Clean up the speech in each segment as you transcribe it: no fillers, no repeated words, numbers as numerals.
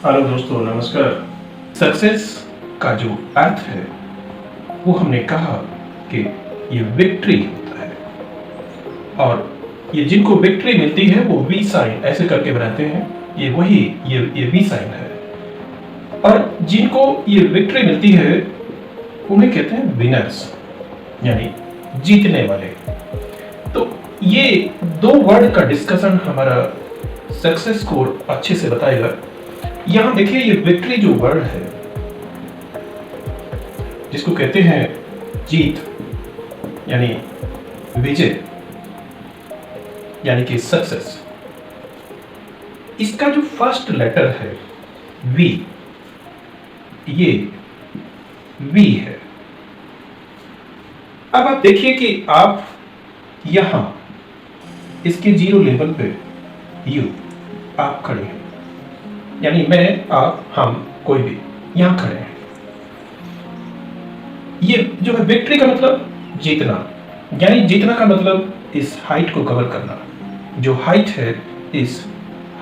Hello दोस्तों, नमस्कार। Success का जो अर्थ है वो हमने कहा कि ये विक्ट्री होता है, और ये जिनको विक्ट्री मिलती है वो वी साइन ऐसे करके बनाते हैं। ये वही ये वी साइन है, और जिनको ये विक्ट्री मिलती है उन्हें कहते हैं विनर्स, यानी जीतने वाले। तो ये दो वर्ड का डिस्कशन हमारा सक्सेस को अच्छे से बताएगा। यहां देखिए, ये विक्ट्री जो वर्ड है जिसको कहते हैं जीत, यानी विजय, यानी कि सक्सेस, इसका जो फर्स्ट लेटर है वी, ये वी है। अब आप देखिए कि आप यहां इसके जीरो लेवल पे यू, आप खड़े हैं, यानी मैं, आप, हम, कोई भी यहां खड़े हैं। ये जो है विक्ट्री का मतलब जीतना, यानी जीतना का मतलब इस हाइट को कवर करना। जो हाइट है इस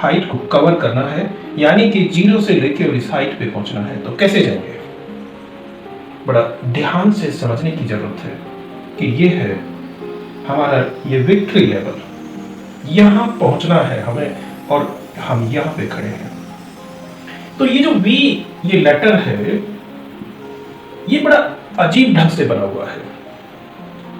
हाइट को कवर करना है, यानी कि जीरो से लेकर इस हाइट पे पहुंचना है। तो कैसे जाएंगे? बड़ा ध्यान से समझने की जरूरत है कि ये है हमारा ये विक्ट्री लेवल, यहां पहुंचना है हमें, और हम यहां पे खड़े हैं। तो ये जो वी, ये लेटर है, ये बड़ा अजीब ढंग से बना हुआ है।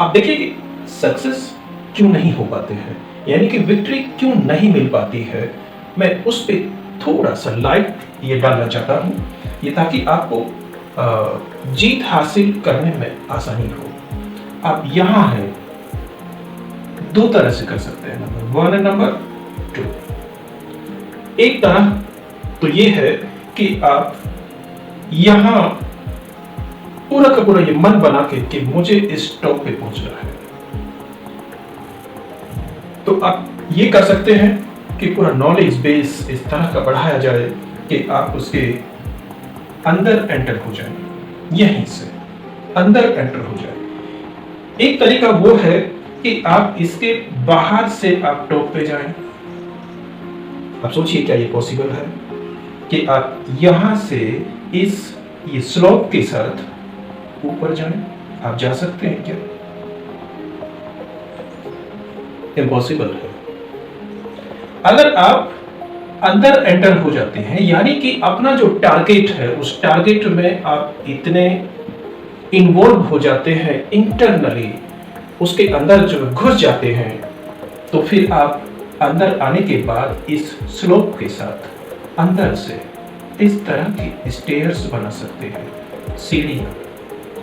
आप देखिए कि सक्सेस क्यों नहीं हो पाते हैं, यानी कि विक्ट्री क्यों नहीं मिल पाती है। मैं उस पे थोड़ा सा लाइट ये डालना चाहता हूं, ये ताकि आपको जीत हासिल करने में आसानी हो। आप यहां हैं, दो तरह से कर सकते हैं, नंबर 1 और नंबर 2। एक तरह तो ये है कि आप यहां पूरा का पूरा ये मन बना के कि मुझे इस टॉप पे पहुंचना है, तो आप ये कर सकते हैं कि पूरा नॉलेज बेस इस तरह का बढ़ाया जाए कि आप उसके अंदर एंटर हो जाए, यहीं से अंदर एंटर हो जाए। एक तरीका वो है कि आप इसके बाहर से आप टॉप पे जाएं। आप सोचिए, क्या ये पॉसिबल है कि आप यहां से ये स्लोप के साथ ऊपर जाएं? आप जा सकते हैं क्या? इम्पॉसिबल है। अगर आप अंदर एंटर हो जाते हैं, यानी कि अपना जो टारगेट है उस टारगेट में आप इतने इन्वॉल्व हो जाते हैं, इंटरनली उसके अंदर जो घुस जाते हैं, तो फिर आप अंदर आने के बाद इस स्लोप के साथ अंदर से इस तरह की स्टेयर्स बना सकते हैं, सीढ़ियां,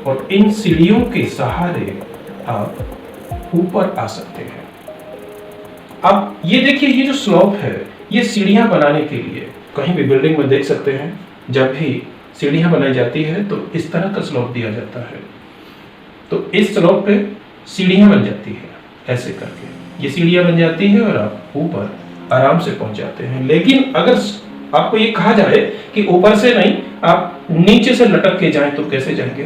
और इन सीढ़ियों के सहारे आप ऊपर आ सकते हैं। अब ये देखिए, ये जो स्लोप है, ये सीढ़ियां बनाने के लिए कहीं भी बिल्डिंग में देख सकते हैं, जब भी सीढ़ियां बनाई जाती है तो इस तरह का स्लोप दिया जाता है। तो इस स्लोप पे सीढ़ियां बन जाती है, ऐसे करके ये सीढ़ियां बन जाती है और आप ऊपर आराम से पहुंच जाते हैं। लेकिन अगर आपको ये कहा जाए कि ऊपर से नहीं, आप नीचे से लटक के जाएं, तो कैसे जाएंगे?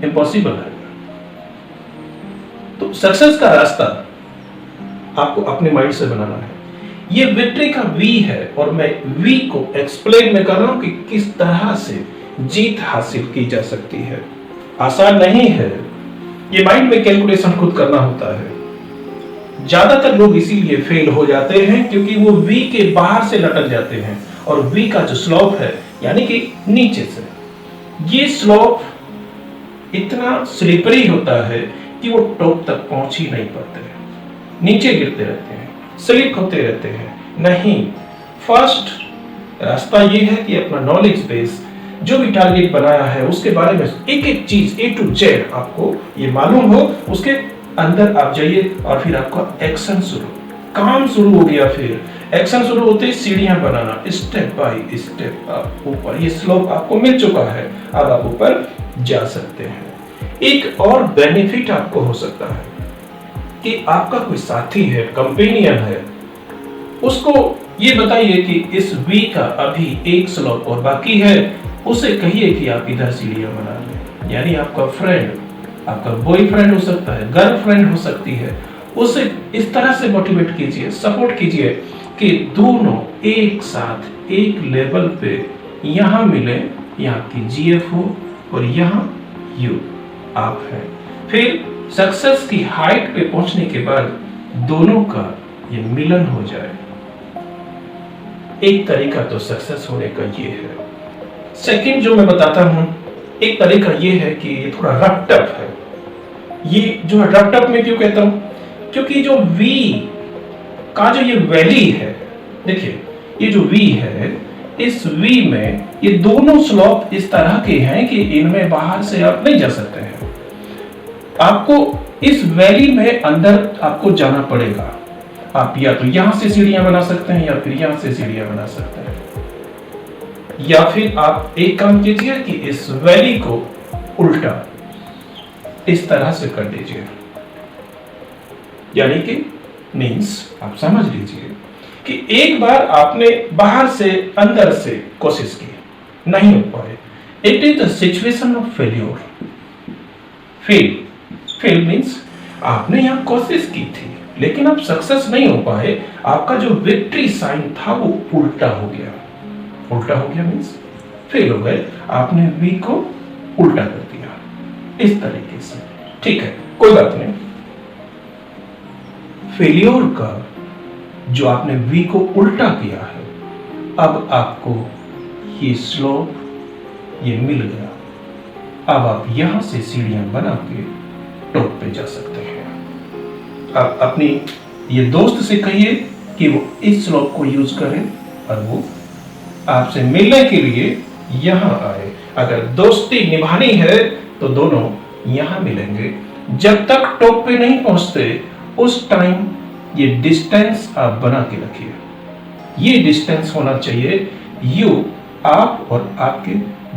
इम्पॉसिबल है। तो सक्सेस का रास्ता आपको अपने माइंड से बनाना है। ये विक्ट्री का वी है, और मैं वी को एक्सप्लेन में कर रहा हूं कि किस तरह से जीत हासिल की जा सकती है। आसान नहीं है, ये माइंड में कैलकुलेशन खुद करना होता है। ज्यादातर लोग इसीलिए फेल हो जाते हैं क्योंकि वो वी के बाहर से लटक जाते हैं, और वी का जो स्लोप है, यानी कि नीचे से, ये स्लोप इतना स्लिपरी होता है कि वो टॉप तक पहुंच ही नहीं पाते, नीचे गिरते रहते हैं, स्लिप होते रहते हैं। नहीं, फर्स्ट रास्ता ये है कि अपना नॉलेज बेस, जो भी टारगेट बनाया है उसके बारे में एक एक चीज A to Z आपको ये मालूम हो, उसके अंदर आप जाइए, और फिर आपका एक्शन शुरू, काम शुरू हो गया। फिर एक्शन शुरू होते ही सीढ़ियां बनाना, स्टेप बाय स्टेप आप ऊपर, ये स्लोप आपको मिल चुका है, अब आप ऊपर जा सकते हैं। एक और बेनिफिट आपको हो सकता है कि आपका कोई साथी है, कंपेनियन है, उसको ये बताइए कि इस वी का अभी एक स्लोप और बाकी है, उसे कहिए कि आप इधर सीढ़ियां बना लें। यानी आपका फ्रेंड, आपका बॉयफ्रेंड हो सकता है, गर्लफ्रेंड हो सकती है, उसे इस तरह से मोटिवेट कीजिए, सपोर्ट कीजिए कि दोनों एक साथ एक लेवल पे यहां मिले, यहाँ की GF हो और यहाँ U आप है। फिर सक्सेस की हाइट पे पहुंचने के बाद दोनों का ये मिलन हो जाए। एक तरीका तो सक्सेस होने का ये है। सेकंड जो मैं बताता हूं, एक तरीका ये है कि ये थोड़ा रफ टफ है। ये जो रफ टफ में क्यों कहता हूं, क्योंकि जो V का जो ये वैली है, देखिए ये जो V है, इस V में ये दोनों स्लोप इस तरह के हैं कि इनमें बाहर से आप नहीं जा सकते हैं। आपको इस वैली में अंदर आपको जाना पड़ेगा। आप या तो यहां से सीढ़ियां बना सकते हैं या फिर यहां से सीढ़ियां बना सकते हैं, या फिर आप एक काम कीजिए कि इस वैली को उल्टा इस तरह से कर दीजिए। यानी कि मीन्स आप समझ लीजिए कि एक बार आपने बाहर से अंदर से कोशिश की, नहीं हो पाए। It is the situation of failure. Fail means आपने यहां कोशिश की थी लेकिन आप सक्सेस नहीं हो पाए। आपका जो विक्ट्री साइन था वो उल्टा हो गया। उल्टा हो गया मीन्स फेल हो गए, आपने V को उल्टा कर दिया इस तरीके से। ठीक है, कोई बात नहीं। फेलियर का जो आपने V को उल्टा किया है, अब आपको ये स्लोप ये मिल गया। अब आप यहां से सीढ़ियां बना के टॉप पे जा सकते हैं। आप अपनी ये दोस्त से कहिए कि वो इस स्लोप को यूज करें और वो आपसे मिलने के लिए यहां आए। अगर दोस्ती निभानी है तो दोनों यहां मिलेंगे। जब तक टॉप पे नहीं पहुंचते उस टाइम ये डिस्टेंस आप बना के रखिए। ये डिस्टेंस होना चाहिए यू आप और आपके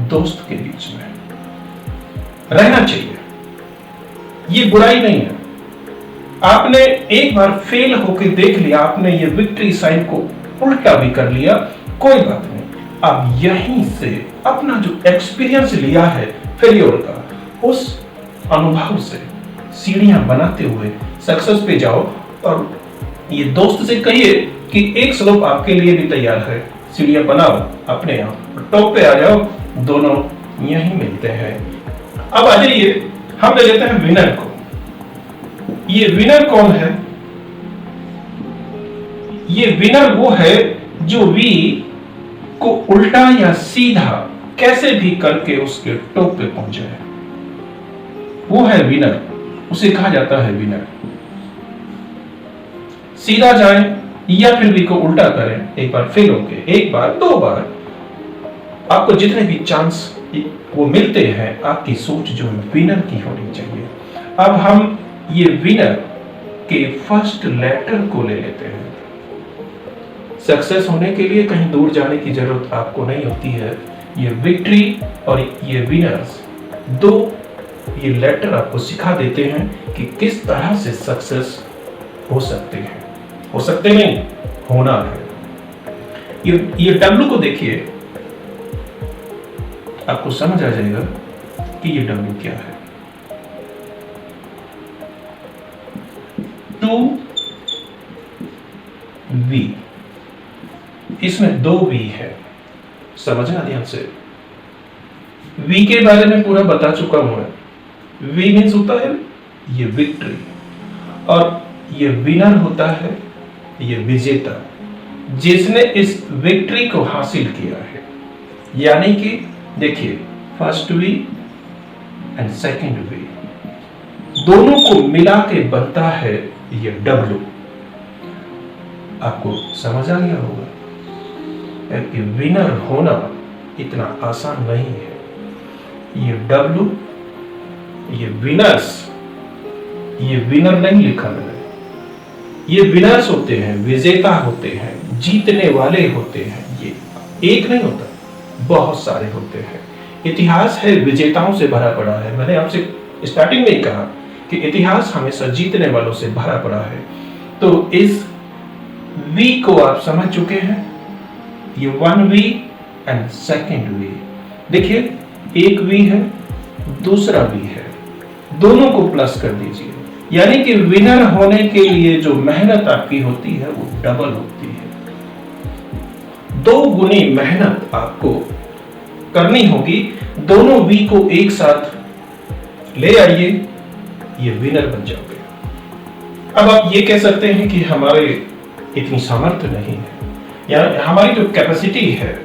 दोस्त के बीच में रहना चाहिए। ये बुराई नहीं है। आपने एक बार फेल होकर देख लिया, आपने ये विक्ट्री साइन को उल्टा भी कर लिया, कोई बात नहीं। आप यहीं से अपना जो एक्सपीरियंस लिया है फेलियर का, उस अनुभव से सीढ़ियां बनाते हुए सक्सेस पे जाओ। और ये दोस्त से कहिए कि एक स्लोप आपके लिए भी तैयार है, सीढ़ियां बनाओ अपने आप, टॉप पे आ जाओ, दोनों यहीं मिलते हैं। अब आ जाइए, हम ले लेते हैं विनर को। ये विनर कौन है? ये विनर वो है जो V को उल्टा या सीधा कैसे भी करके उसके टॉप पे पहुंचे है, वो है विनर। उसे कहा जाता है विनर। सीधा जाए या फिर V को उल्टा करें, एक बार फेल होके, एक बार दो बार, आपको जितने भी चांस वो मिलते हैं, आपकी सोच जो है विनर की होनी चाहिए। अब हम ये विनर के फर्स्ट लेटर को ले लेते हैं। सक्सेस होने के लिए कहीं दूर जाने की जरूरत आपको नहीं होती है। ये विक्ट्री और ये विनर्स, दो ये लेटर आपको सिखा देते हैं कि किस तरह से सक्सेस हो सकते हैं। हो सकते नहीं, होना है। ये W को देखिए, आपको समझ आ जाएगा कि ये W क्या है। 2V, इसमें दो V है, समझना ध्यान से। V के बारे में पूरा बता चुका हूं मैं। V मीन्स होता है ये विक्ट्री, और ये विनर होता है ये विजेता, जिसने इस विक्ट्री को हासिल किया है। यानी कि देखिए, first V and second V, दोनों को मिला के बनता है ये W। आपको समझ आ गया होगा कि विनर होना इतना आसान नहीं है। ये W, ये विनर्स, ये विनर नहीं लिखा मैंने, ये विनर्स होते हैं, विजेता होते हैं, जीतने वाले होते हैं। ये एक नहीं होता, बहुत सारे होते हैं। इतिहास है विजेताओं से भरा पड़ा है। मैंने आपसे स्टार्टिंग में ही कहा कि इतिहास हमेशा जीतने वालों से भरा पड़ा है। तो इस V को आप समझ चुके हैं, ये 1V एंड सेकंड V। देखिए, एक V है, दूसरा V है, दोनों को प्लस कर दीजिए। यानी कि विनर होने के लिए जो मेहनत आपकी होती है वो डबल होती है। दो गुनी मेहनत आपको करनी होगी। दोनों वी को एक साथ ले आइए, ये विनर बन जाओगे। अब आप ये कह सकते हैं कि हमारे इतनी सामर्थ्य नहीं है या हमारी जो कैपेसिटी है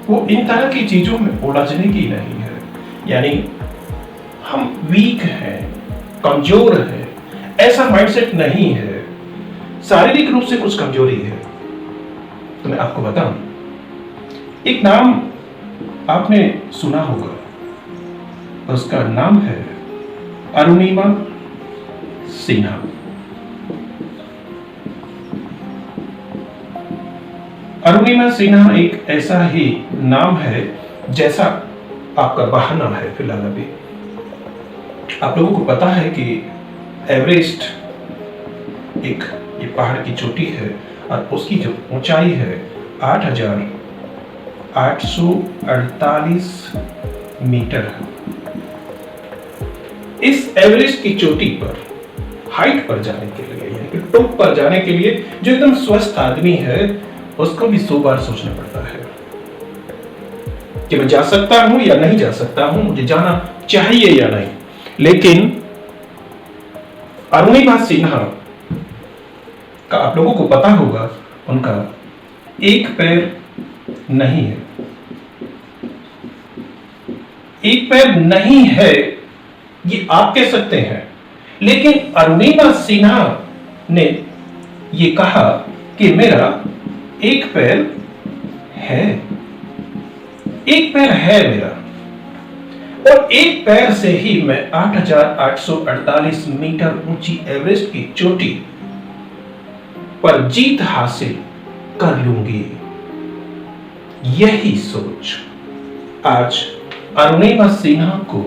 वो इन तरह की चीजों में उलझने की नहीं है, यानी हम वीक हैं, कमजोर हैं, ऐसा माइंडसेट नहीं है, शारीरिक रूप से कुछ कमजोरी है। तो मैं आपको बताऊं, एक नाम आपने सुना होगा, उसका नाम है अरुणिमा सिन्हा। अरुणिमा सिन्हा एक ऐसा ही नाम है जैसा आपका बहाना है। फिलहाल अभी आप लोगों को पता है कि एवरेस्ट एक ये पहाड़ की चोटी है और उसकी जो ऊंचाई है 8,848 मीटर है। इस एवरेस्ट की चोटी पर हाइट पर जाने के लिए, यानी टॉप पर जाने के लिए जो एकदम स्वस्थ आदमी है उसको भी 100 बार सोचना पड़ता है कि मैं जा सकता हूं या नहीं जा सकता हूं, मुझे जाना चाहिए या नहीं। लेकिन अरुणिमा सिन्हा का आप लोगों को पता होगा, उनका एक पैर नहीं है। एक पैर नहीं है ये आप कह सकते हैं, लेकिन अरुणिमा सिन्हा ने ये कहा कि मेरा एक पैर है, एक पैर है मेरा, और एक पैर से ही मैं 8,848 मीटर ऊंची एवरेस्ट की चोटी पर जीत हासिल कर लूंगी। यही सोच आज अरुणिमा सिन्हा को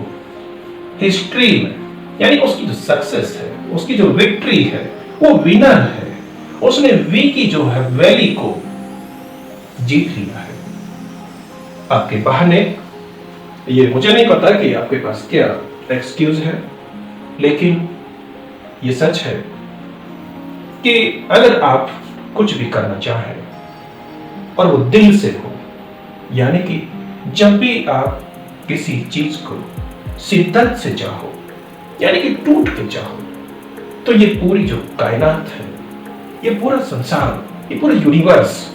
हिस्ट्री में, यानी उसकी जो सक्सेस है, उसकी जो विक्ट्री है, वो विनर है। उसने वी की जो है वैली को जीत लिया है। आपके बहाने, ये मुझे नहीं पता कि आपके पास क्या एक्सक्यूज है, लेकिन ये सच है कि अगर आप कुछ भी करना चाहें और वो दिल से हो, यानी कि जब भी आप किसी चीज को शिद्दत से चाहो, यानी कि टूट के चाहो, तो ये पूरी जो कायनात है, ये पूरा संसार, ये पूरा यूनिवर्स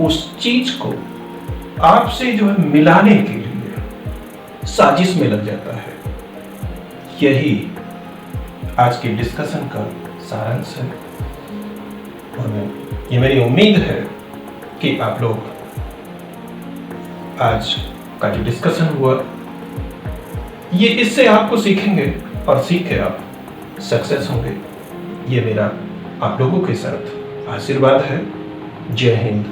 उस चीज को आपसे जो है मिलाने के लिए साजिश में लग जाता है। यही आज के डिस्कशन का सारांश है, और ये मेरी उम्मीद है कि आप लोग आज का जो डिस्कशन हुआ, ये इससे आपको सीखेंगे और सीख के आप सक्सेस होंगे। ये मेरा आप लोगों के साथ आशीर्वाद है। जय हिंद।